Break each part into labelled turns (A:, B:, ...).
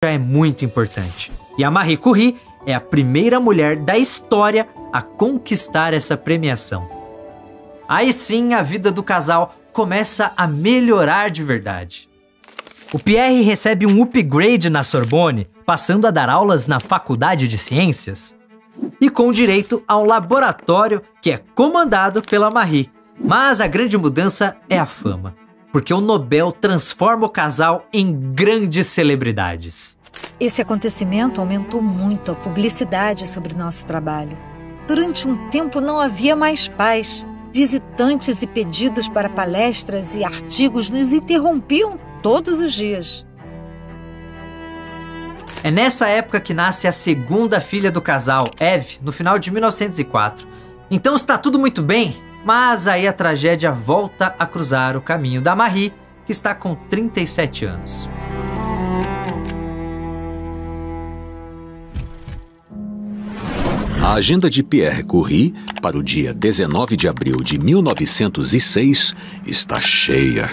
A: já é muito importante. E a Marie Curie é a primeira mulher da história a conquistar essa premiação. Aí sim, a vida do casal começa a melhorar de verdade. O Pierre recebe um upgrade na Sorbonne, passando a dar aulas na Faculdade de Ciências, e com direito a um laboratório que é comandado pela Marie. Mas a grande mudança é a fama, porque o Nobel transforma o casal em grandes celebridades.
B: Esse acontecimento aumentou muito a publicidade sobre nosso trabalho. Durante um tempo não havia mais paz. Visitantes e pedidos para palestras e artigos nos interrompiam todos os dias.
A: É nessa época que nasce a segunda filha do casal, Eve, no final de 1904. Então está tudo muito bem, mas aí a tragédia volta a cruzar o caminho da Marie, que está com 37 anos.
C: A agenda de Pierre Curie para o dia 19 de abril de 1906 está cheia.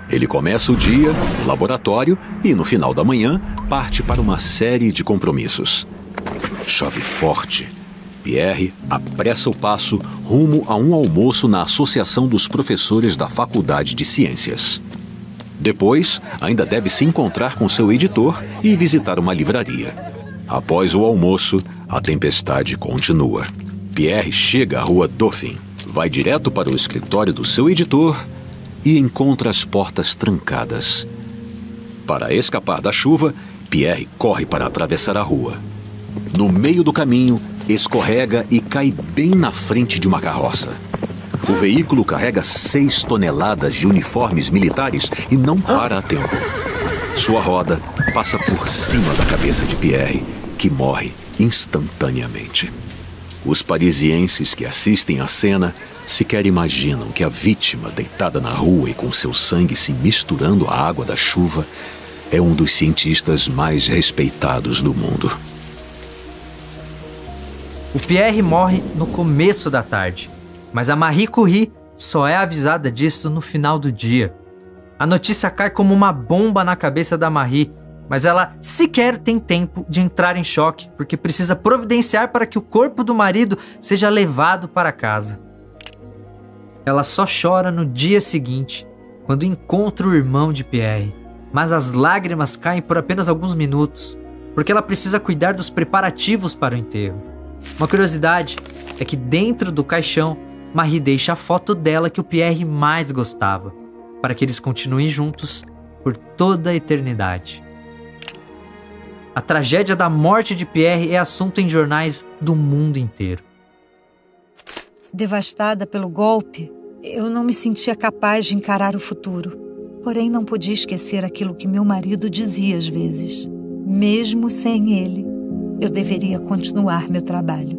C: Ele começa o dia no laboratório e, no final da manhã, parte para uma série de compromissos. Chove forte. Pierre apressa o passo rumo a um almoço na Associação dos Professores da Faculdade de Ciências. Depois, ainda deve se encontrar com seu editor e visitar uma livraria. Após o almoço, a tempestade continua. Pierre chega à rua Dauphine, vai direto para o escritório do seu editor e encontra as portas trancadas. Para escapar da chuva, Pierre corre para atravessar a rua. No meio do caminho, escorrega e cai bem na frente de uma carroça. O veículo carrega 6 toneladas de uniformes militares e não para a tempo. Sua roda passa por cima da cabeça de Pierre, que morre instantaneamente. Os parisienses que assistem à cena sequer imaginam que a vítima, deitada na rua e com seu sangue se misturando à água da chuva, é um dos cientistas mais respeitados do mundo.
A: O Pierre morre no começo da tarde, mas a Marie Curie só é avisada disso no final do dia. A notícia cai como uma bomba na cabeça da Marie, mas ela sequer tem tempo de entrar em choque, porque precisa providenciar para que o corpo do marido seja levado para casa. Ela só chora no dia seguinte, quando encontra o irmão de Pierre, mas as lágrimas caem por apenas alguns minutos, porque ela precisa cuidar dos preparativos para o enterro. Uma curiosidade é que dentro do caixão, Marie deixa a foto dela que o Pierre mais gostava, para que eles continuem juntos por toda a eternidade. A tragédia da morte de Pierre é assunto em jornais do mundo inteiro.
B: Devastada pelo golpe, eu não me sentia capaz de encarar o futuro. Porém, não podia esquecer aquilo que meu marido dizia às vezes. Mesmo sem ele, eu deveria continuar meu trabalho.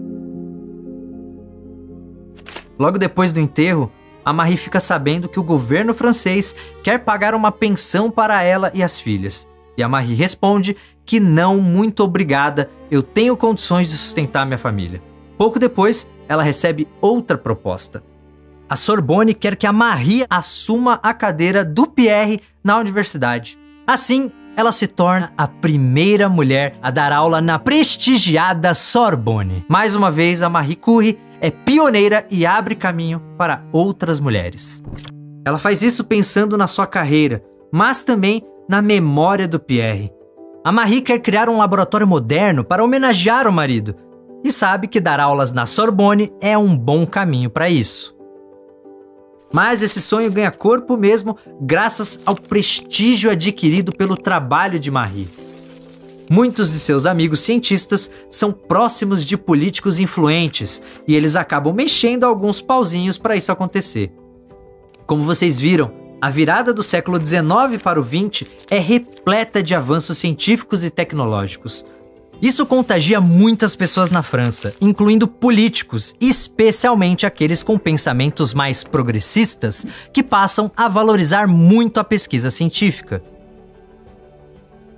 A: Logo depois do enterro, a Marie fica sabendo que o governo francês quer pagar uma pensão para ela e as filhas. E a Marie responde que não, muito obrigada, eu tenho condições de sustentar minha família. Pouco depois, ela recebe outra proposta. A Sorbonne quer que a Marie assuma a cadeira do Pierre na universidade. Assim, ela se torna a primeira mulher a dar aula na prestigiada Sorbonne. Mais uma vez, a Marie Curie é pioneira e abre caminho para outras mulheres. Ela faz isso pensando na sua carreira, mas também na memória do Pierre. A Marie quer criar um laboratório moderno para homenagear o marido e sabe que dar aulas na Sorbonne é um bom caminho para isso. Mas esse sonho ganha corpo mesmo graças ao prestígio adquirido pelo trabalho de Marie. Muitos de seus amigos cientistas são próximos de políticos influentes e eles acabam mexendo alguns pauzinhos para isso acontecer. Como vocês viram, a virada do século XIX para o XX é repleta de avanços científicos e tecnológicos. Isso contagia muitas pessoas na França, incluindo políticos, especialmente aqueles com pensamentos mais progressistas, que passam a valorizar muito a pesquisa científica.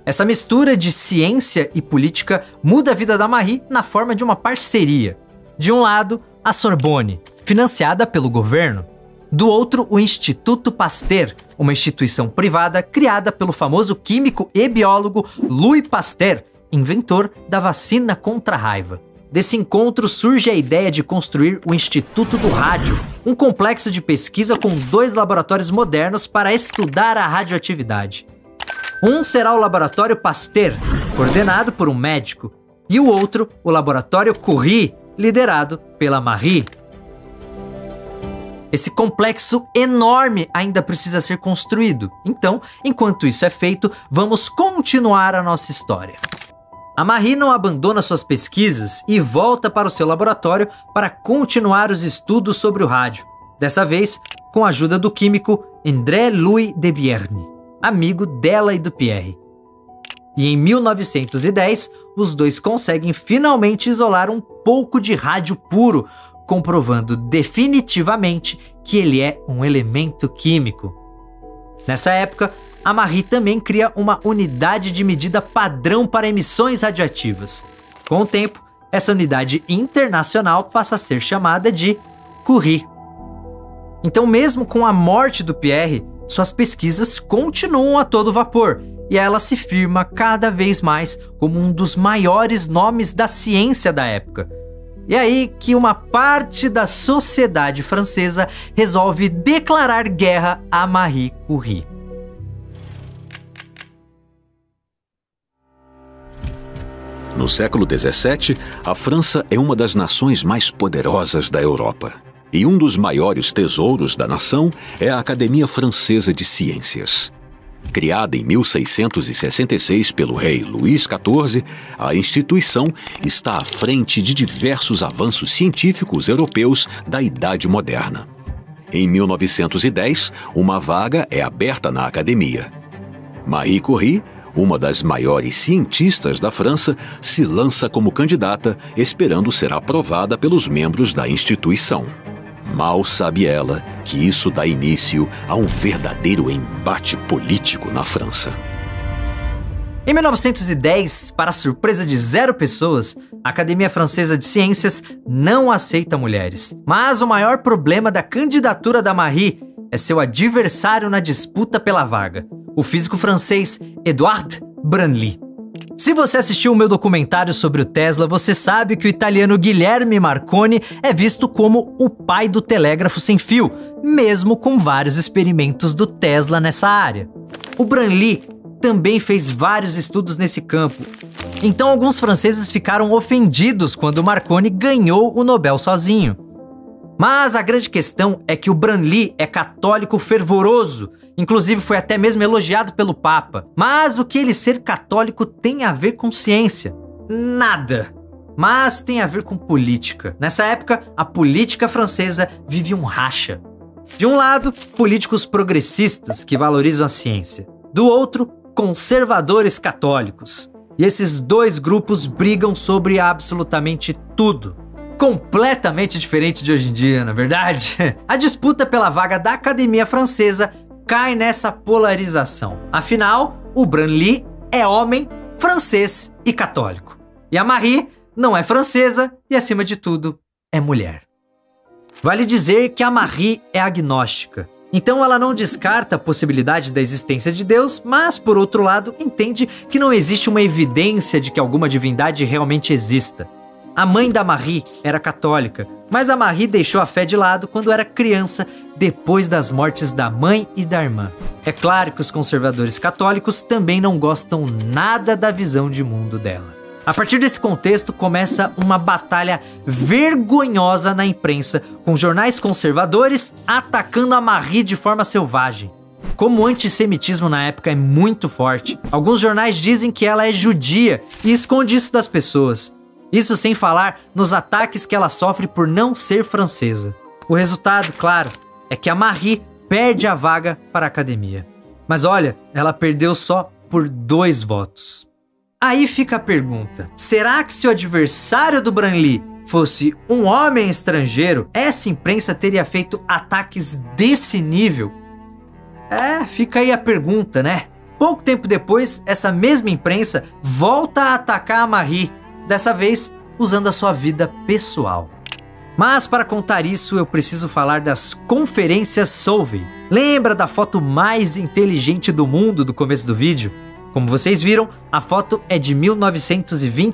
A: Essa mistura de ciência e política muda a vida da Marie na forma de uma parceria. De um lado, a Sorbonne, financiada pelo governo, Do outro, o Instituto Pasteur, uma instituição privada criada pelo famoso químico e biólogo Louis Pasteur, inventor da vacina contra a raiva. Desse encontro surge a ideia de construir o Instituto do Rádio, um complexo de pesquisa com 2 laboratórios modernos para estudar a radioatividade. Um será o Laboratório Pasteur, coordenado por um médico, e o outro, o Laboratório Curie, liderado pela Marie. Esse complexo enorme ainda precisa ser construído. Então, enquanto isso é feito, vamos continuar a nossa história. A Marie não abandona suas pesquisas e volta para o seu laboratório para continuar os estudos sobre o rádio. Dessa vez, com a ajuda do químico André-Louis Debierne, amigo dela e do Pierre. E em 1910, os dois conseguem finalmente isolar um pouco de rádio puro, comprovando definitivamente que ele é um elemento químico. Nessa época, a Marie também cria uma unidade de medida padrão para emissões radioativas. Com o tempo, essa unidade internacional passa a ser chamada de Curie. Então, mesmo com a morte do Pierre, suas pesquisas continuam a todo vapor, e ela se firma cada vez mais como um dos maiores nomes da ciência da época. E é aí que uma parte da sociedade francesa resolve declarar guerra a Marie Curie.
C: No século XVII, a França é uma das nações mais poderosas da Europa. E um dos maiores tesouros da nação é a Academia Francesa de Ciências. Criada em 1666 pelo rei Luís XIV, a instituição está à frente de diversos avanços científicos europeus da Idade Moderna. Em 1910, uma vaga é aberta na academia. Marie Curie, uma das maiores cientistas da França, se lança como candidata, esperando ser aprovada pelos membros da instituição. Mal sabe ela que isso dá início a um verdadeiro embate político na França.
A: Em 1910, para a surpresa de 0 pessoas, a Academia Francesa de Ciências não aceita mulheres. Mas o maior problema da candidatura da Marie é seu adversário na disputa pela vaga, o físico francês Édouard Branly. Se você assistiu o meu documentário sobre o Tesla, você sabe que o italiano Guilherme Marconi é visto como o pai do telégrafo sem fio, mesmo com vários experimentos do Tesla nessa área. O Branly também fez vários estudos nesse campo, então alguns franceses ficaram ofendidos quando Marconi ganhou o Nobel sozinho. Mas a grande questão é que o Branly é católico fervoroso, inclusive foi até mesmo elogiado pelo Papa. Mas o que ele ser católico tem a ver com ciência? Nada! Mas tem a ver com política. Nessa época, a política francesa vive um racha. De um lado, políticos progressistas que valorizam a ciência. Do outro, conservadores católicos. E esses 2 grupos brigam sobre absolutamente tudo. Completamente diferente de hoje em dia, na verdade. A disputa pela vaga da Academia Francesa cai nessa polarização. Afinal, o Branly é homem, francês e católico. E a Marie não é francesa e, acima de tudo, é mulher. Vale dizer que a Marie é agnóstica. Então ela não descarta a possibilidade da existência de Deus, mas, por outro lado, entende que não existe uma evidência de que alguma divindade realmente exista. A mãe da Marie era católica, mas a Marie deixou a fé de lado quando era criança, depois das mortes da mãe e da irmã. É claro que os conservadores católicos também não gostam nada da visão de mundo dela. A partir desse contexto, começa uma batalha vergonhosa na imprensa, com jornais conservadores atacando a Marie de forma selvagem. Como o antissemitismo na época é muito forte, alguns jornais dizem que ela é judia e esconde isso das pessoas. Isso sem falar nos ataques que ela sofre por não ser francesa. O resultado, claro, é que a Marie perde a vaga para a academia. Mas olha, ela perdeu só por 2 votos. Aí fica a pergunta, será que se o adversário do Branly fosse um homem estrangeiro, essa imprensa teria feito ataques desse nível? Fica aí a pergunta, né? Pouco tempo depois, essa mesma imprensa volta a atacar a Marie, dessa vez usando a sua vida pessoal. Mas para contar isso, eu preciso falar das conferências Solvay. Lembra da foto mais inteligente do mundo do começo do vídeo? Como vocês viram, a foto é de 1920